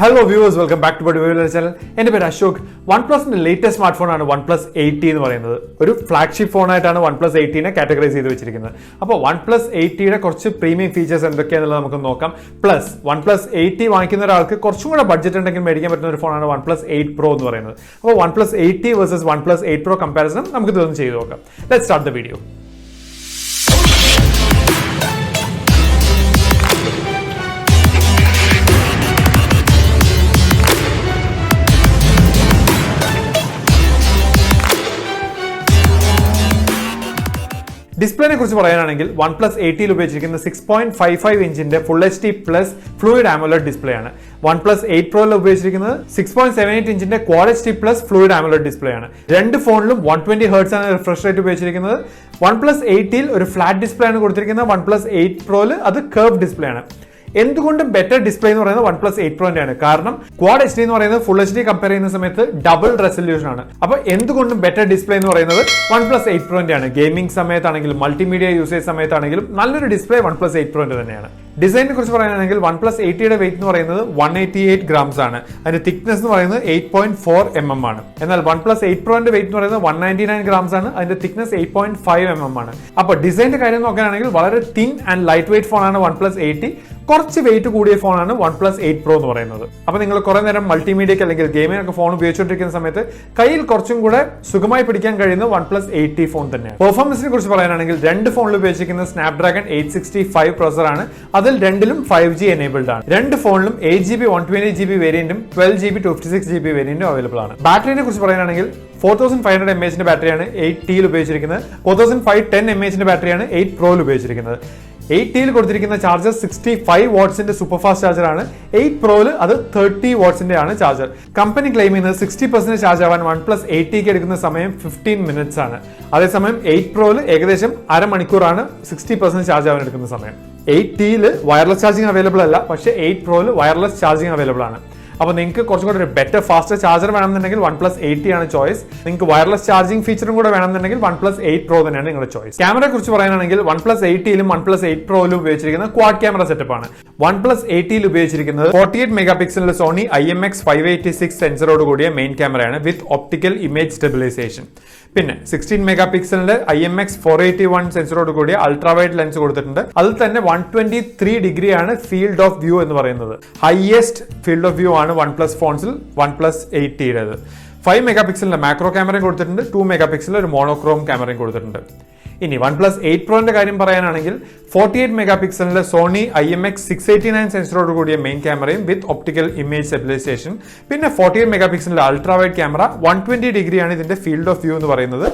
Hello viewers, welcome back to my channel. My name is Ashok. OnePlus's latest smartphone is OnePlus 80 എന്ന് പറയുന്നത്. ഒരു flagship phone ആയിട്ടാണ് OnePlus 80 നെ categorise ചെയ്ത് വെച്ചിരിക്കുന്നത്. അപ്പോൾ OnePlus 80 യുടെ കുറച്ച് പ്രീമിയം ഫീച്ചേഴ്സ് എന്തൊക്കെയാണെന്നുള്ളത് നമുക്ക് നോക്കാം. പ്ലസ് OnePlus 80 വാങ്ങിക്കുന്ന ഒരാൾക്ക് കുറച്ചും കൂടെ ബഡ്ജറ്റ് ഉണ്ടെങ്കിൽ മേടിക്കാൻ പറ്റുന്ന ഒരു ഫോണാണ് OnePlus 8 Pro എന്ന് പറയുന്നത്. അപ്പോൾ OnePlus 80 versus OnePlus 8 Pro comparison നമുക്ക് ഇതൊന്ന് ചെയ്ത് നോക്കാം. Let's start the video. ഡിസ്പ്ലേനെ കുറിച്ച് പറയാനാണെങ്കിൽ OnePlus 80 ൽ ഉപയോഗിച്ചിരിക്കുന്ന 6.55 ഇഞ്ചിന്റെ full HD plus fluid AMOLED display ആണ്. OnePlus 8 Pro ൽ ഉപയോഗിച്ചിരിക്കുന്നത് 6.78 ഇഞ്ചിന്റെ quad HD plus fluid AMOLED display ആണ്. രണ്ട് ഫോണിലും 120 Hz ആണ് റിഫ്രഷ് റേറ്റ് ഉപയോഗിച്ചിരിക്കുന്നത്. OnePlus 80 ൽ ഒരു ഫ്ലാറ്റ് ഡിസ്പ്ലേ ആണ് കൊടുത്തിരിക്കുന്നത്. OnePlus 8 Pro ൽ അത് കർവ് ഡിസ്പ്ലേ ആണ്. എന്തുകൊണ്ടും ബെറ്റർ ഡിസ്പ്ലേ എന്ന് പറയുന്നത് OnePlus 8 Pro ആണ്. കാരണം ക്വാഡ് HD എന്ന് പറയുന്നത് ഫുൾ HD കമ്പയർ ചെയ്യുന്ന സമയത്ത് ഡബിൾ റെസൊല്യൂഷൻ ആണ്. അപ്പോൾ എന്തുകൊണ്ടും ബെറ്റർ ഡിസ്പ്ലേ എന്ന് പറയുന്നത് OnePlus 8 Pro ആണ്. ഗെയിമിംഗ് സമയത്താണെങ്കിലും മൾട്ടിമീഡിയ യൂസേജ് സമയത്താണെങ്കിലും നല്ലൊരു ഡിസ്പ്ലേ OnePlus 8 Pro തന്നെയാണ്. ഡിസൈനിനെ കുറിച്ച് പറയാനാണെങ്കിൽ OnePlus 80 യുടെ വെയിറ്റ് എന്ന് പറയുന്നത് 188 grams ആണ്. അതിന്റെ തിക്നെസ് എന്ന് പറയുന്നത് 8.4 mm ആണ്. എന്നാൽ OnePlus 8 Pro ന്റെ വെയിറ്റ് എന്ന് പറയുന്നത് 199 grams ആണ്. അതിന്റെ തിക്നെസ് 8.5 mm ആണ്. അപ്പോൾ ഡിസൈനിന്റെ കാര്യം നോക്കുകയാണെങ്കിൽ വളരെ തിൻ ആൻഡ് ലൈറ്റ് വെയിറ്റ് ഫോണാണ് OnePlus 80. കുറച്ച് വെയിറ്റ് കൂടിയ ഫോണാണ് OnePlus 8 Pro എന്ന് പറയുന്നത്. അപ്പോൾ നിങ്ങൾ കുറെ നേരം മൾട്ടിമീഡിയക്ക് അല്ലെങ്കിൽ ഗെയിമിംഗ് ഫോൺ ഉപയോഗിച്ചുകൊണ്ടിരിക്കുന്ന സമയത്ത് കയ്യിൽ കുറച്ചും കൂടെ സുഖമായി പിടിക്കാൻ കഴിയുന്ന OnePlus 80 ഫോൺ തന്നെയാണ്. പെർഫോമൻസിനെ കുറിച്ച് പറയാനാണെങ്കിൽ രണ്ട് ഫോണിൽ ഉപയോഗിച്ചിരിക്കുന്ന Snapdragon 865 പ്രോസസർ ആണ്. അതിൽ രണ്ടിലും 5G എനേബിൾഡ് ആണ്. രണ്ട് ഫോണിലും 8GB 128GB വേരിയന്റും 12GB 256GB വേരിയന്റും available ആണ്. ബാറ്ററിനെ കുറിച്ച് പറയാനാണെങ്കിൽ 4500 mAh ബാറ്ററിയാണ് 8T ൽ ഉപയോഗിച്ചിരിക്കുന്നത്. 4510 mAh ബാറ്ററിയാണ് 8 Pro ൽ ഉപയോഗിച്ചിരിക്കുന്നത്. 8T ൽ കൊടുത്തിരിക്കുന്ന ചാർജർ 65 വാട്ട്സിന്റെ സൂപ്പർ ഫാസ്റ്റ് ചാർജർ ആണ്. 8 Pro ൽ അത് 30 വാട്ട്സിന്റെ ആണ് ചാർജർ. കമ്പനി ക്ലെയിം ചെയ്യുന്നത് 60% ചാർജ് ആവാൻ OnePlus 80 ക്ക് എടുക്കുന്ന സമയം 15 minutes ആണ്. അതേസമയം 8 Pro ൽ ഏകദേശം അരമണിക്കൂറാണ് 60% ചാർജ് ആവാൻ എടുക്കുന്ന സമയം. 8T ൽ വയർലെസ് ചാർജിങ് അവൈലബിൾ അല്ല, പക്ഷേ 8 Pro ൽ വയർലെസ് ചാർജിങ് അവൈലബിൾ ആണ്. അപ്പോൾ നിങ്ങൾക്ക് കുറച്ചും കൂടെ ഒരു ബെറ്റർ ഫാസ്റ്റ് ചാർജർ വേണമെന്നുണ്ടെങ്കിൽ OnePlus 80 ആണ് ചോയ്സ്. നിങ്ങൾക്ക് വയർലെസ് ചാർജിംഗ് ഫീച്ചറും കൂടെ വേണമെന്നുണ്ടെങ്കിൽ OnePlus 8 Pro തന്നെയാണ് നിങ്ങളുടെ ചോയ്സ്. ക്യാമറയെ കുറിച്ച് പറയാനാണെങ്കിൽ OnePlus 80 ലും OnePlus 8 Pro ലും ഉപയോഗിച്ചിരിക്കുന്ന ക്വാഡ് ക്യാമറ സെറ്റപ്പ് ആണ്. OnePlus 80 ൽ ഉപയോഗിച്ചിരിക്കുന്നത് 48 മെഗാപിക്സലിന്റെ സോണി IMX586 സെൻസറോട് കൂടിയ മെയിൻ ക്യാമറയാണ് വിത്ത് ഒപ്റ്റിക്കൽ ഇമേജ് സ്റ്റെബിലൈസേഷൻ. പിന്നെ 16 മെഗാപിക്സലിന്റെ IMX481 സെൻസറോട് കൂടിയ അൾട്രാവൈഡ് ലെൻസ് കൊടുത്തിട്ടുണ്ട്. അതിൽ തന്നെ 123 ഡിഗ്രി ആണ് ഫീൽഡ് ഓഫ് വ്യൂ എന്ന് പറയുന്നത്. ഹയസ്റ്റ് ഫീൽഡ് ഓഫ് വ്യൂ ആണ് OnePlus ഫോൺസിൽ OnePlus 80 യുടേത്. 5 മെഗാപിക്സലിന്റെ മാക്രോ ക്യാമറയും കൊടുത്തിട്ടുണ്ട്. 2 മെഗാപിക്സലിൽ ഒരു മോണോക്രോം ക്യാമറയും കൊടുത്തിട്ടുണ്ട്. ഇനി OnePlus 8 Proന്റെ കാര്യം പറയാനാണെങ്കിൽ 48 മെഗാപിക്സലിന്റെ സോണി IMX689 സെൻസറോട് കൂടിയ മെയിൻ ക്യാമറയും വിത്ത് ഒപ്റ്റിക്കൽ ഇമേജ് സ്റ്റെബിലൈസേഷൻ. പിന്നെ 48 മെഗാപിക്സലിന്റെ അൾട്രാവൈഡ് ക്യാമറ 120 ഡിഗ്രിയാണ് ഇതിന്റെ ഫീൽഡ് ഓഫ് വ്യൂ എന്ന് പറയുന്നത്.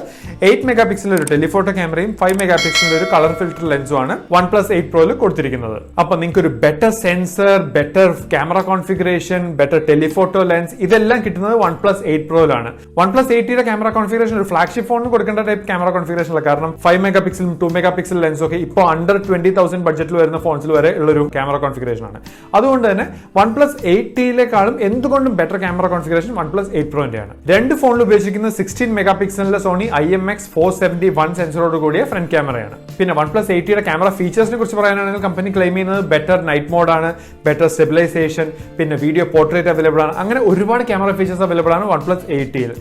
8 മെഗാപിക്സലിന്റെ ഒരു ടെലിഫോട്ടോ ക്യാമറയും 5 മെഗാപിക്സലിന്റെ ഒരു കളർ ഫിൽറ്റർ ലെൻസും ആണ് OnePlus 8 Pro ൽ കൊടുത്തിരിക്കുന്നത്. അപ്പൊ നിങ്ങൾക്ക് ഒരു better sensor, better camera configuration, better telephoto lens ഇതെല്ലാം കിട്ടുന്നത് OnePlus 8 Pro ലാണ്. OnePlus 80 യുടെ ക്യാമറ കോൺഫിഗറേഷൻ ഒരു ഫ്ലാഗ്ഷിപ്പ് ഫോണിന് കൊടുക്കേണ്ട ടൈപ്പ് ക്യാമറ കോൺഫിഗറേഷൻ അല്ല. കാരണം 5 മെഗാപിക്സലും 2 മെഗാപിക്സൽ ലെൻസും ഒക്കെ ഇപ്പോൾ അണ്ടർ 20,000 ബഡ്ജറ്റിൽ വരുന്ന ഫോൺസിൽ വരെ ഉള്ളൊരു ക്യാമറ കോൺഫിഗറേഷൻ ആണ്. അതുകൊണ്ട് തന്നെ OnePlus 80ലേക്കാളും എന്തുകൊണ്ടും ബെറ്റർ ക്യാമറ കോൺഫിഗറേഷൻ OnePlus 8 Proന്റെ ആണ്. രണ്ട് ഫോണിൽ ഉപയോഗിച്ചിരിക്കുന്ന 16 മെഗാപിക്സലിന്റെ സോണി IMX471 സെൻസറോട് കൂടിയ ഫ്രണ്ട് ക്യാമറയാണ്. പിന്നെ OnePlus 80യുടെ ക്യാമറ ഫീച്ചേഴ്സിനെ കുറിച്ച് പറയാനാണെങ്കിൽ കമ്പനി ക്ലെയിം ചെയ്യുന്നത് ബെറ്റർ നൈറ്റ് മോഡ് ആണ്, ബെറ്റർ സ്റ്റെബിലൈസേഷൻ, പിന്നെ വീഡിയോ പോർട്രേറ്റ് അവൈലബിൾ ആണ്. അങ്ങനെ ഒരുപാട് ക്യാമറ ഫീച്ചേഴ്സ് അവൈലബിൾ ആണ് OnePlus 80ൽ.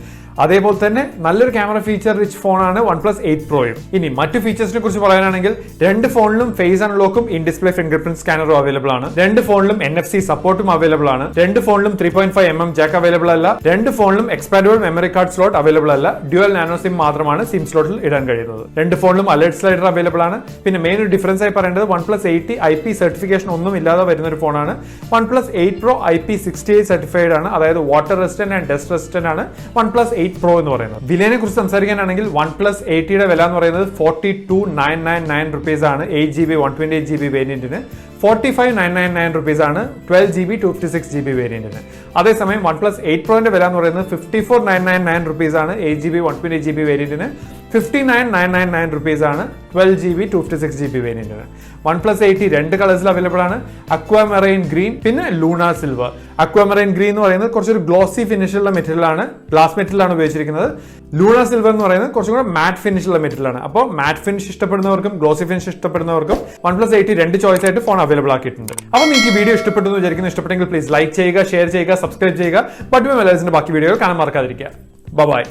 അതേപോലെ തന്നെ നല്ലൊരു ക്യാമറ ഫീച്ചർ റിച്ച് ഫോണാണ് OnePlus 8 Proയും. ഇനി മറ്റു ഫീച്ചേഴ്സിനെ കുറിച്ച് പറയാനാണെങ്കിൽ രണ്ട് ഫോണിലും ഫേസ് അൺലോക്കും ഇൻ ഡിസ്പ്ലേ ഫിംഗർ പ്രിന്റ് സ്കാനറും അവൈലബിൾ ആണ്. രണ്ട് ഫോണിലും NFC സപ്പോർട്ടും അവൈലബിൾ ആണ്. രണ്ട് ഫോണിലും 3.5 mm ജാക്ക് അവൈലബിൾ അല്ല. രണ്ട് ഫോണിലും expandable memory card slot available അല്ല. ഡ്യുവൽ നാനോ സിം മാത്രമാണ് സിം സ്ലോട്ടിൽ ഇടാൻ കഴിയുന്നത്. രണ്ട് ഫോണിലും അലേർട്ട് സ്ലൈഡർ അവൈലബിൾ ആണ്. പിന്നെ മെയിൻ ഒരു ഡിഫറൻസ് ആയി പറയേണ്ടത് OnePlus 80 IP സർട്ടിഫിക്കേഷൻ ഒന്നും ഇല്ലാതെ വരുന്ന ഒരു ഫോണാണ്. OnePlus 8 Pro IP68 സർട്ടിഫൈഡ് ആണ്. അതായത് water resistant and dust resistant ആണ് OnePlus 8 Pro എന്ന് പറയുന്നത്. വിലയെ കുറിച്ച് സംസാരിക്കാനാണെങ്കിൽ OnePlus 80യുടെ വില എന്ന് പറയുന്നത് 42,999 rupees ആണ് 8GB 128GB വേരിയന്റിന്. 45,999 rupees ആണ് 12GB 256GB വേരിയന്റിന്. അതേസമയം OnePlus 8 Proന്റെ വില എന്ന് പറയുന്നത് 54,999 rupees ആണ് 8GB 128GB വേരിയന്റിന്. 59,999 rupees ആണ് 12GB 256GB വേരിയന്റിന്. OnePlus 80 രണ്ട് കളേഴ്സിൽ അവൈലബിൾ ആണ്. അക്വാമറൈൻ ഗ്രീൻ പിന്നെ ലൂണ സിൽവർ. അക്വാമറൈൻ ഗ്രീൻ എന്ന് പറയുന്നത് കുറച്ചൊരു ഗ്ലോസി ഫിനിഷുള്ള മെറ്റീരിയൽ ആണ്, ഗ്ലാസ് മെറ്റീരിയൽ ആണ് ഉപയോഗിച്ചിരിക്കുന്നത്. ലൂണ സിൽവർ എന്ന് പറയുന്നത് കുറച്ചും കൂടെ മാറ്റ് ഫിനിഷുള്ള മെറ്റീരിയൽ ആണ്. അപ്പോൾ മാറ്റ് ഫിനിഷ് ഇഷ്ടപ്പെടുന്നവർക്കും ഗ്ലോസി ഫിനിഷ് ഇഷ്ടപ്പെടുന്നവർക്കും OnePlus 80 രണ്ട് ചോയ്സ് ആയിട്ട് ഫോൺ അവൈലബിൾ ആക്കിയിട്ടുണ്ട്. അപ്പോൾ നിങ്ങൾക്ക് വീഡിയോ ഇഷ്ടപ്പെട്ടു എന്ന് വിചാരിക്കുന്നു. ഇഷ്ടപ്പെട്ടെങ്കിൽ പ്ലീസ് ലൈക്ക് ചെയ്യുക, ഷെയർ ചെയ്യുക, സബ്സ്ക്രൈബ് ചെയ്യുക. മലയാളീസിന്റെ ബാക്കി വീഡിയോകൾ കാണാൻ മറക്കാതിരിക്കുക. ബൈ.